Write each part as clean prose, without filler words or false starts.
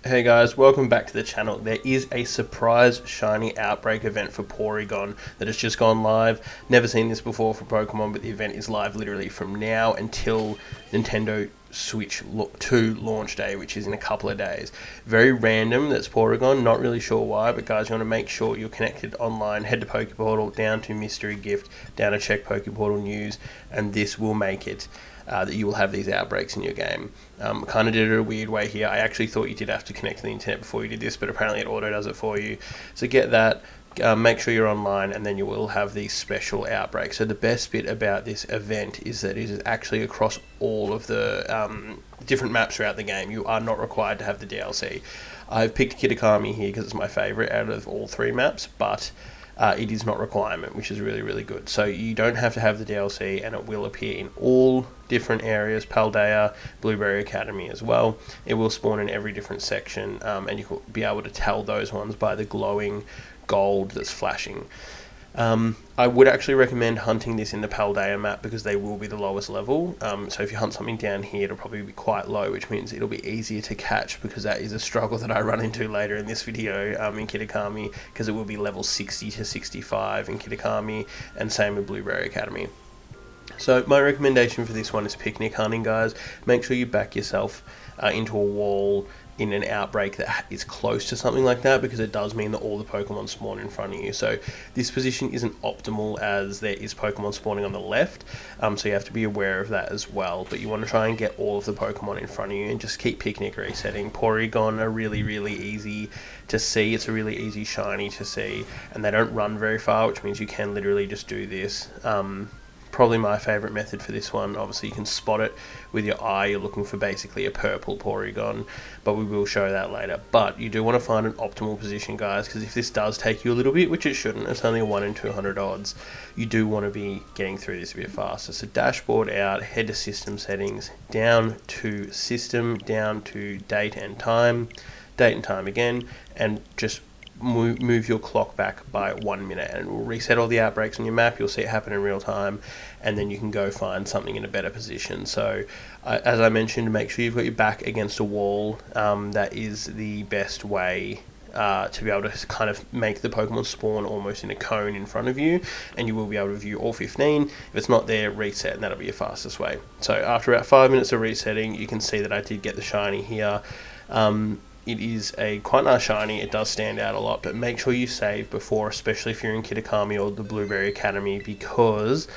Hey guys, welcome back to the channel. There is a surprise shiny outbreak event for Porygon that has just gone live. Never seen this before for Pokemon, but the event is live literally from now until Nintendo Switch 2 launch day, which is in a couple of days. Very random, that's Porygon, not really sure why, but guys, you want to make sure you're connected online. Head to Pokeportal, down to Mystery Gift, down to check Pokeportal news, and this will make it that you will have these outbreaks in your game. Kind of did it a weird way here. I actually thought you did have to connect to the internet before you did this, but apparently it auto does it for you. So get that, make sure you're online, and then you will have these special outbreaks. So the best bit about this event is that it is actually across all of the different maps throughout the game. You are not required to have the DLC. I've picked Kitakami here because it's my favourite out of all three maps, but it is not a requirement, which is really, really good. So you don't have to have the DLC, and it will appear in all different areas, Paldea, Blueberry Academy as well. It will spawn in every different section, and you will be able to tell those ones by the glowing gold that's flashing. I would actually recommend hunting this in the Paldea map because they will be the lowest level. So if you hunt something down here, it'll probably be quite low, which means it'll be easier to catch, because that is a struggle that I run into later in this video in Kitakami, because it will be level 60 to 65 in Kitakami, and same with Blueberry Academy. So my recommendation for this one is picnic hunting, guys. Make sure you back yourself into a wall in an outbreak that is close to something like that, because it does mean that all the Pokemon spawn in front of you. So this position isn't optimal, as there is Pokemon spawning on the left, so you have to be aware of that as well. But you want to try and get all of the Pokemon in front of you and just keep picnic resetting. Porygon are really, really easy to see. It's a really easy shiny to see, and they don't run very far, which means you can literally just do this. Probably my favourite method for this one. Obviously you can spot it with your eye. You're looking for basically a purple Porygon, but we will show that later. But you do want to find an optimal position, guys, because if this does take you a little bit, which it shouldn't, it's only a 1 in 200 odds, you do want to be getting through this a bit faster. So dashboard out, head to system settings, down to system, down to date and time again, and just move your clock back by 1 minute, and it will reset all the outbreaks on your map. You'll see it happen in real time, and then you can go find something in a better position. So as I mentioned, make sure you've got your back against a wall. That is the best way to be able to kind of make the Pokemon spawn almost in a cone in front of you, and you will be able to view all 15. If it's not there, reset, and that'll be your fastest way. So after about 5 minutes of resetting, you can see that I did get the shiny here. It is a quite nice shiny. It does stand out a lot, but make sure you save before, especially if you're in Kitakami or the Blueberry Academy, because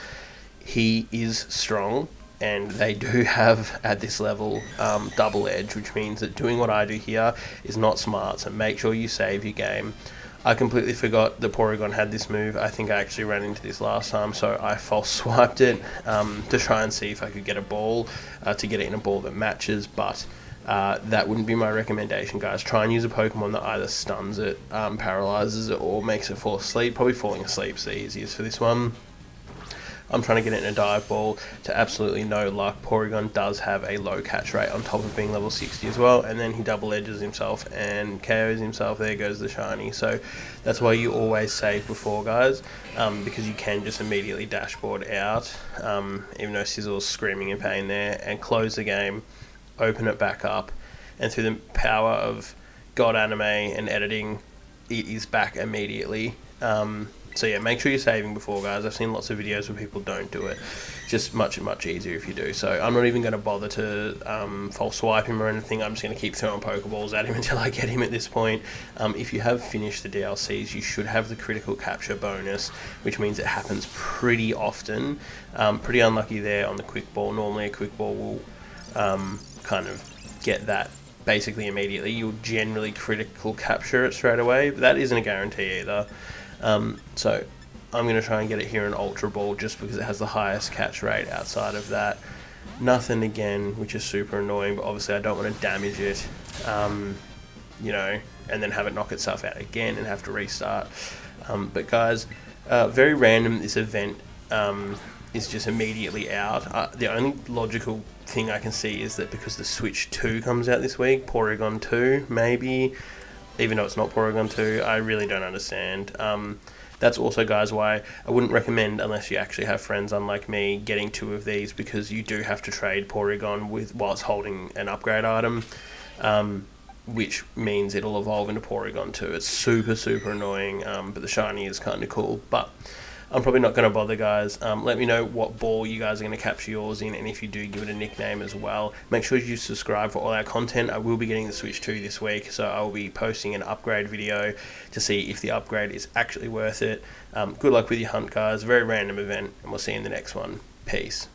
he is strong, and they do have at this level double edge, which means that doing what I do here is not smart. So make sure you save your game. I completely forgot the Porygon had this move. I think I actually ran into this last time, so I false swiped it to try and see if I could get a ball, to get it in a ball that matches, but that wouldn't be my recommendation, guys. Try and use a Pokemon that either stuns it, paralyzes it, or makes it fall asleep. Probably falling asleep is the easiest for this one. I'm trying to get it in a dive ball to absolutely no luck. Porygon does have a low catch rate on top of being level 60 as well, and then he double edges himself and KOs himself. There goes the shiny. So that's why you always save before, guys, because you can just immediately dashboard out, even though Sizzle's screaming in pain there, and close the game, open it back up, and through the power of God Anime and editing, it is back immediately. So yeah, make sure you're saving before, guys. I've seen lots of videos where people don't do it. Just much easier if you do. So I'm not even going to bother to false swipe him or anything. I'm just going to keep throwing Pokeballs at him until I get him at this point. If you have finished the DLCs, you should have the critical capture bonus, which means it happens pretty often. Pretty unlucky there on the quick ball. Normally a quick ball will kind of get that basically immediately. You'll generally critical capture it straight away, but that isn't a guarantee either. So I'm going to try and get it here in Ultra Ball, just because it has the highest catch rate. Outside of that, nothing again, which is super annoying, but obviously I don't want to damage it, you know, and then have it knock itself out again and have to restart. But guys, very random, this event is just immediately out. The only logical thing I can see is that because the Switch 2 comes out this week, Porygon 2 maybe, even though it's not Porygon 2, I really don't understand. That's also, guys, why I wouldn't recommend, unless you actually have friends unlike me, getting 2 of these, because you do have to trade Porygon while it's holding an upgrade item. which means it'll evolve into Porygon too. It's super annoying, but the shiny is kind of cool. But I'm probably not going to bother, guys. Let me know what ball you guys are going to capture yours in, and if you do, give it a nickname as well. Make sure you subscribe for all our content. I will be getting the Switch 2 this week, so I will be posting an upgrade video to see if the upgrade is actually worth it. Good luck with your hunt, guys. Very random event, and we'll see you in the next one. Peace.